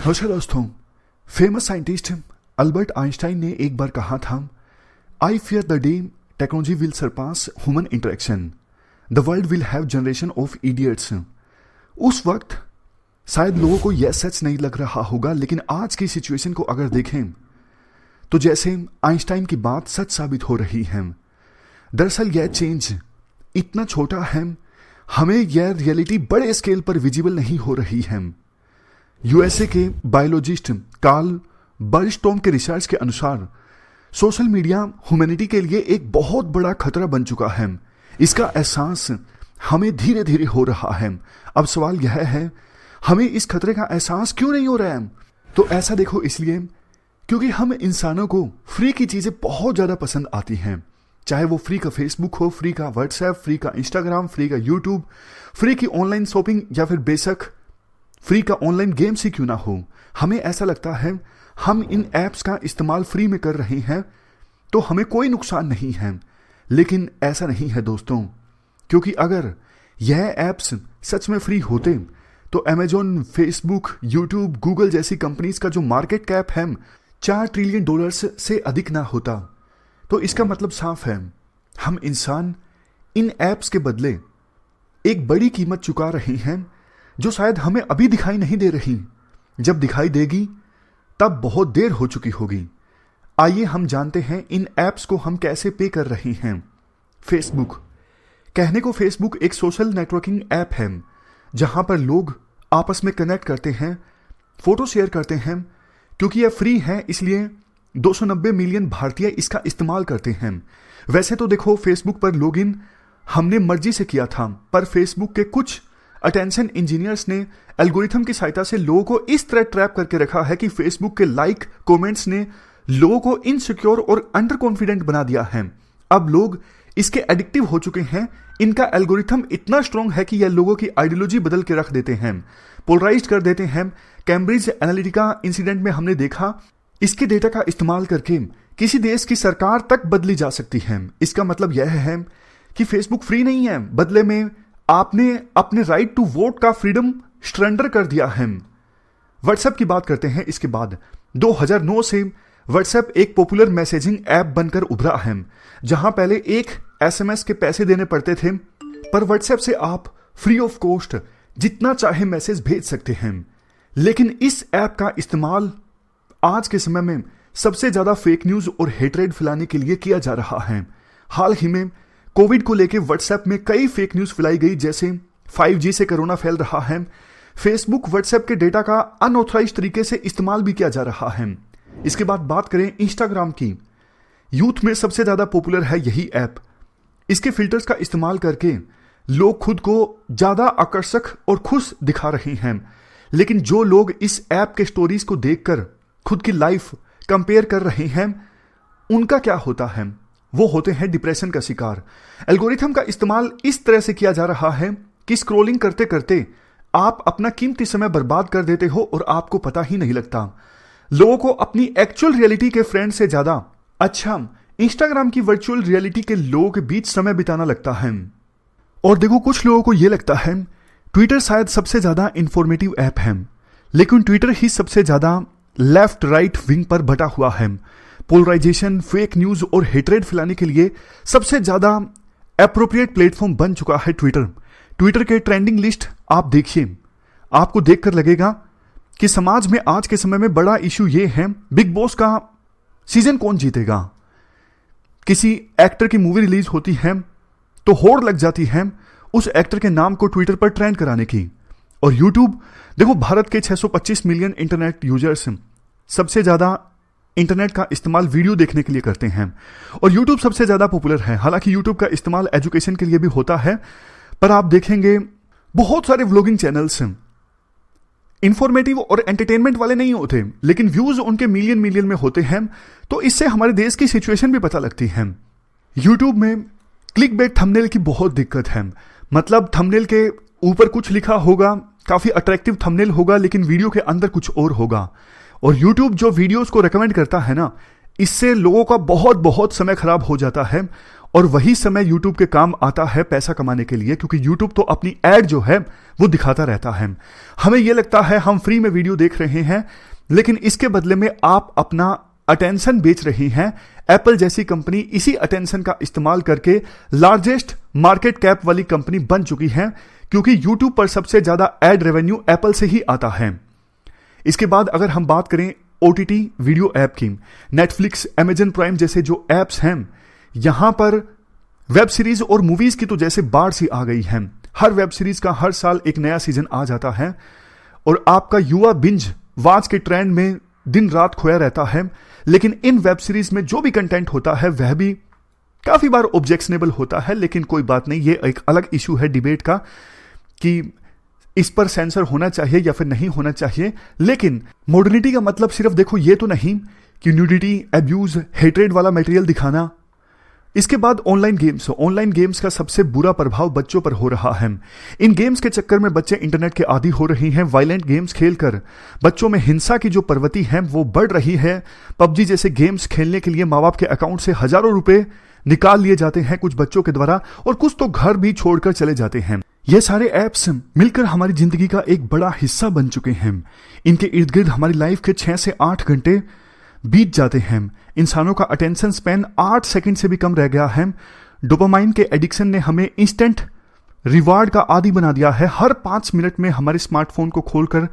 नमस्कार दोस्तों। Famous scientist Albert Einstein ने एक बार कहा था, I fear the day technology will Sarpass human interaction, the world will have generation of idiots. उस वक्त शायद लोगों को यह सच नहीं लग रहा होगा, लेकिन आज की सिचुएशन को अगर देखें तो जैसे आइंस्टाइन की बात सच साबित हो रही है। दरअसल यह चेंज इतना छोटा है, हमें यह रियलिटी बड़े स्केल पर विजिबल नहीं हो रही है। यूएसए के बायोलॉजिस्ट कार्ल बर्नस्टोम के रिसर्च के अनुसार सोशल मीडिया ह्यूमैनिटी के लिए एक बहुत बड़ा खतरा बन चुका है। इसका एहसास हमें धीरे धीरे हो रहा है। अब सवाल यह है, हमें इस खतरे का एहसास क्यों नहीं हो रहा है? तो ऐसा देखो, इसलिए क्योंकि हम इंसानों को फ्री की चीजें बहुत ज्यादा पसंद आती हैं। चाहे वो फ्री का फेसबुक हो, फ्री का व्हाट्सएप, फ्री का इंस्टाग्राम, फ्री का यूट्यूब, फ्री की ऑनलाइन शॉपिंग, या फिर बेशक फ्री का ऑनलाइन गेम्स ही क्यों ना हो। हमें ऐसा लगता है हम इन ऐप्स का इस्तेमाल फ्री में कर रहे हैं तो हमें कोई नुकसान नहीं है, लेकिन ऐसा नहीं है दोस्तों। क्योंकि अगर यह ऐप्स सच में फ्री होते तो अमेजॉन, फेसबुक, यूट्यूब, गूगल जैसी कंपनीज का जो मार्केट कैप है $4 ट्रिलियन से अधिक ना होता। तो इसका मतलब साफ है, हम इंसान इन ऐप्स के बदले एक बड़ी कीमत चुका रहे हैं जो शायद हमें अभी दिखाई नहीं दे रही। जब दिखाई देगी तब बहुत देर हो चुकी होगी। आइए हम जानते हैं इन ऐप्स को हम कैसे पे कर रहे हैं। फेसबुक, कहने को फेसबुक एक सोशल नेटवर्किंग ऐप है जहां पर लोग आपस में कनेक्ट करते हैं, फोटो शेयर करते हैं। क्योंकि यह फ्री है इसलिए 290 मिलियन भारतीय इसका इस्तेमाल करते हैं। वैसे तो देखो, फेसबुक पर लॉगिन हमने मर्जी से किया था, पर फेसबुक के कुछ अटेंशन इंजीनियर्स ने एल्गोरिथम की सहायता से लोगों को इस तरह ट्रैप करके रखा है कि फेसबुक के लाइक कमेंट्स ने लोगों को इनसिक्योर और अंडर कॉन्फिडेंट बना दिया है। अब लोग इसके एडिक्टिव हो चुके हैं। इनका एल्गोरिथम इतना स्ट्रांग है कि यह लोगों की आइडियोलॉजी बदल के रख देते हैं, पोलराइज कर देते हैं। कैम्ब्रिज एनालिटिका इंसिडेंट में हमने देखा, इसके डेटा का इस्तेमाल करके किसी देश की सरकार तक बदली जा सकती है। इसका मतलब यह है कि फेसबुक फ्री नहीं है, बदले में आपने अपने राइट टू वोट का फ्रीडम सरेंडर कर दिया है। व्हाट्सएप की बात करते हैं। इसके बाद 2009 से व्हाट्सएप एक पॉपुलर मैसेजिंग ऐप बनकर उभरा है, जहां पहले एक एसएमएस के पैसे देने पड़ते थे, पर व्हाट्सएप से आप फ्री ऑफ कॉस्ट जितना चाहे मैसेज भेज सकते हैं। लेकिन इस ऐप का इस्तेमाल आज के समय में सबसे ज्यादा फेक न्यूज और हेटरेड फैलाने के लिए किया जा रहा है। हाल ही में कोविड को लेकर व्हाट्सएप में कई फेक न्यूज फैलाई गई, जैसे 5G से कोरोना फैल रहा है। फेसबुक व्हाट्सएप के डेटा का अनऑथराइज्ड तरीके से इस्तेमाल भी किया जा रहा है। इसके बाद बात करें इंस्टाग्राम की। यूथ में सबसे ज्यादा पॉपुलर है यही ऐप। इसके फिल्टर्स का इस्तेमाल करके लोग खुद को ज्यादा आकर्षक और खुश दिखा रहे हैं। लेकिन जो लोग इस ऐप के स्टोरीज को देखकर खुद की लाइफ कंपेयर कर रहे हैं, उनका क्या होता है? वो होते हैं डिप्रेशन का शिकार। एल्गोरिथम का इस्तेमाल इस तरह से किया जा रहा है कि स्क्रॉलिंग करते करते आप अपना कीमती समय बर्बाद कर देते हो और आपको पता ही नहीं लगता। लोगों को अपनी एक्चुअल रियलिटी के फ्रेंड से ज्यादा अच्छा इंस्टाग्राम की वर्चुअल रियलिटी के लोगों के बीच समय बिताना लगता है। और देखो, कुछ लोगों को यह लगता है ट्विटर शायद सबसे ज्यादा इंफॉर्मेटिव ऐप है, लेकिन ट्विटर ही सबसे ज्यादा लेफ्ट राइट विंग पर बटा हुआ है। पोलराइजेशन, फेक न्यूज और हेटरेड फैलाने के लिए सबसे ज्यादा एप्रोप्रिएट प्लेटफॉर्म बन चुका है ट्विटर। ट्विटर के ट्रेंडिंग लिस्ट आप देखिए, आपको देखकर लगेगा कि समाज में आज के समय में बड़ा इश्यू ये है, बिग बॉस का सीजन कौन जीतेगा। किसी एक्टर की मूवी रिलीज होती है तो होड़ लग जाती है उस एक्टर के नाम को ट्विटर पर ट्रेंड कराने की। और यूट्यूब, देखो, भारत के 625 मिलियन इंटरनेट यूजर्स सबसे ज्यादा इंटरनेट का इस्तेमाल वीडियो देखने के लिए करते हैं और यूट्यूब सबसे ज्यादा पॉपुलर है। हालांकि यूट्यूब का इस्तेमाल एजुकेशन के लिए भी होता है, पर आप देखेंगे बहुत सारे व्लॉगिंग चैनल्स इंफॉर्मेटिव और एंटरटेनमेंट वाले नहीं होते, लेकिन व्यूज उनके मिलियन मिलियन में होते हैं। तो इससे हमारे देश की सिचुएशन भी पता लगती है। यूट्यूब में क्लिकबेट थंबनेल की बहुत दिक्कत है। मतलब थंबनेल के ऊपर कुछ लिखा होगा, काफी अट्रैक्टिव थंबनेल होगा, लेकिन वीडियो के अंदर कुछ और होगा। और यूट्यूब जो वीडियोस को रेकमेंड करता है ना, इससे लोगों का बहुत समय खराब हो जाता है। और वही समय यूट्यूब के काम आता है पैसा कमाने के लिए, क्योंकि यूट्यूब तो अपनी एड जो है वो दिखाता रहता है। हमें यह लगता है हम फ्री में वीडियो देख रहे हैं, लेकिन इसके बदले में आप अपना अटेंशन बेच रही हैं। एप्पल जैसी कंपनी इसी अटेंशन का इस्तेमाल करके लार्जेस्ट मार्केट कैप वाली कंपनी बन चुकी है, क्योंकि यूट्यूब पर सबसे ज्यादा एड रेवेन्यू एप्पल से ही आता है। इसके बाद अगर हम बात करें ओटीटी वीडियो ऐप की, नेटफ्लिक्स, अमेजन प्राइम जैसे जो एप्स हैं, यहां पर वेब सीरीज और मूवीज की तो जैसे बाढ़ सी आ गई है। हर वेब सीरीज का हर साल एक नया सीजन आ जाता है और आपका युवा बिंज वाच के ट्रेंड में दिन रात खोया रहता है। लेकिन इन वेब सीरीज में जो भी कंटेंट होता है वह भी काफी बार ऑब्जेक्शनेबल होता है, लेकिन कोई बात नहीं, ये एक अलग इशू है डिबेट का कि इस पर सेंसर होना चाहिए या फिर नहीं होना चाहिए। लेकिन मॉडर्निटी का मतलब सिर्फ देखो ये तो नहीं कि न्यूडिटी, एब्यूज, हेट्रेड वाला मटेरियल दिखाना। इसके बाद ऑनलाइन गेम्स का सबसे बुरा प्रभाव बच्चों पर हो रहा है। इन गेम्स के चक्कर में बच्चे इंटरनेट के आदी हो रहे हैं। वायलेंट गेम्स खेलकर बच्चों में हिंसा की जो प्रवृत्ति है वो बढ़ रही है। पबजी जैसे गेम्स खेलने के लिए माँ बाप के अकाउंट से हजारों रुपए निकाल लिए जाते हैं कुछ बच्चों के द्वारा, और कुछ तो घर भी छोड़कर चले जाते हैं। ये सारे ऐप्स मिलकर हमारी जिंदगी का एक बड़ा हिस्सा बन चुके हैं। इनके इर्द गिर्द हमारी लाइफ के 6 से 8 घंटे बीत जाते हैं। इंसानों का अटेंशन स्पैन 8 सेकंड से भी कम रह गया है। डोपामाइन के एडिक्शन ने हमें इंस्टेंट रिवार्ड का आदी बना दिया है। हर 5 मिनट में हमारे स्मार्टफोन को खोलकर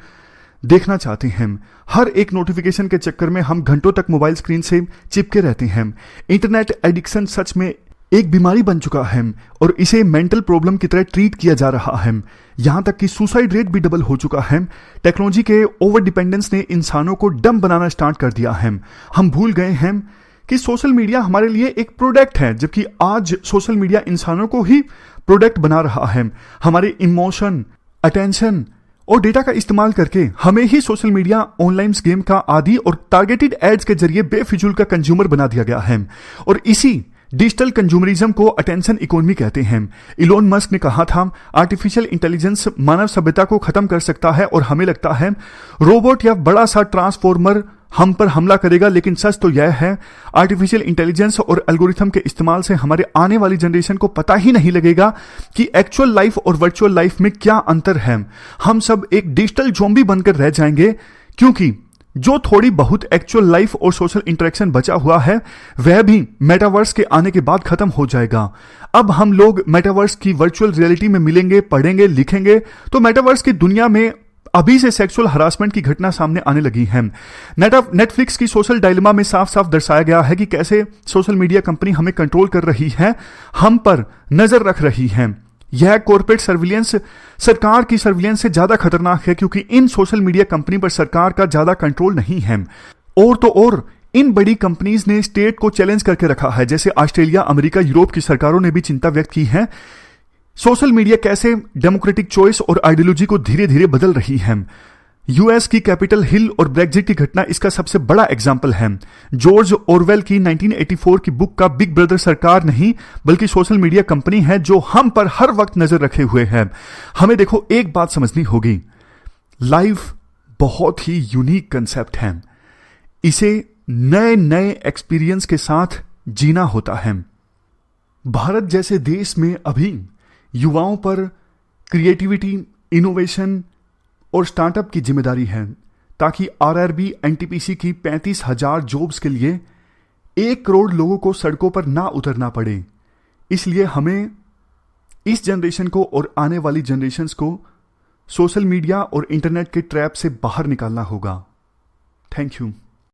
देखना चाहते हैं। हर एक नोटिफिकेशन के चक्कर में हम घंटों तक मोबाइल स्क्रीन से चिपके रहते हैं। इंटरनेट एडिक्शन सच में एक बीमारी बन चुका है और इसे मेंटल प्रॉब्लम की तरह ट्रीट किया जा रहा है। यहां तक कि सुसाइड रेट भी डबल हो चुका है। टेक्नोलॉजी के ओवर डिपेंडेंस ने इंसानों को डम बनाना स्टार्ट कर दिया है। हम भूल गए हैं कि सोशल मीडिया हमारे लिए एक प्रोडक्ट है, जबकि आज सोशल मीडिया इंसानों को ही प्रोडक्ट बना रहा है। हमारे इमोशन, अटेंशन और डेटा का इस्तेमाल करके हमें ही सोशल मीडिया, ऑनलाइन गेम का आदी और टारगेटेड एड्स के जरिए बेफिजूल का कंज्यूमर बना दिया गया है। और इसी डिजिटल कंज्यूमरिज्म को अटेंशन इकोनॉमी कहते हैं। इलोन मस्क ने कहा था आर्टिफिशियल इंटेलिजेंस मानव सभ्यता को खत्म कर सकता है, और हमें लगता है रोबोट या बड़ा सा ट्रांसफॉर्मर हम पर हमला करेगा। लेकिन सच तो यह है आर्टिफिशियल इंटेलिजेंस और एल्गोरिथम के इस्तेमाल से हमारे आने वाली जनरेशन को पता ही नहीं लगेगा कि एक्चुअल लाइफ और वर्चुअल लाइफ में क्या अंतर है। हम सब एक डिजिटल ज़ॉम्बी बनकर रह जाएंगे, क्योंकि जो थोड़ी बहुत एक्चुअल लाइफ और सोशल इंटरेक्शन बचा हुआ है वह भी मेटावर्स के आने के बाद खत्म हो जाएगा। अब हम लोग मेटावर्स की वर्चुअल रियलिटी में मिलेंगे, पढ़ेंगे, लिखेंगे, तो मेटावर्स की दुनिया में अभी से सेक्सुअल हरासमेंट की घटना सामने आने लगी है। नेटफ्लिक्स की सोशल डायलेमा में साफ साफ दर्शाया गया है कि कैसे सोशल मीडिया कंपनी हमें कंट्रोल कर रही है, हम पर नजर रख रही है। यह कॉर्पोरेट सर्विलेंस सरकार की सर्विलेंस से ज्यादा खतरनाक है, क्योंकि इन सोशल मीडिया कंपनी पर सरकार का ज्यादा कंट्रोल नहीं है। और तो और इन बड़ी कंपनीज ने स्टेट को चैलेंज करके रखा है। जैसे ऑस्ट्रेलिया, अमेरिका, यूरोप की सरकारों ने भी चिंता व्यक्त की है सोशल मीडिया कैसे डेमोक्रेटिक चॉइस और आइडियोलॉजी को धीरे धीरे बदल रही है। यूएस की कैपिटल हिल और ब्रेक्जिट की घटना इसका सबसे बड़ा एग्जाम्पल है। जॉर्ज ऑरवेल की 1984 की बुक का बिग ब्रदर सरकार नहीं बल्कि सोशल मीडिया कंपनी है जो हम पर हर वक्त नजर रखे हुए है। हमें देखो एक बात समझनी होगी, लाइफ बहुत ही यूनिक कंसेप्ट है, इसे नए नए एक्सपीरियंस के साथ जीना होता है। भारत जैसे देश में अभी युवाओं पर क्रिएटिविटी, इनोवेशन और स्टार्टअप की जिम्मेदारी है, ताकि आरआरबी एनटीपीसी की 35,000 जॉब्स के लिए 1 करोड़ लोगों को सड़कों पर ना उतरना पड़े। इसलिए हमें इस जनरेशन को और आने वाली जनरेशन्स को सोशल मीडिया और इंटरनेट के ट्रैप से बाहर निकालना होगा। Thank you.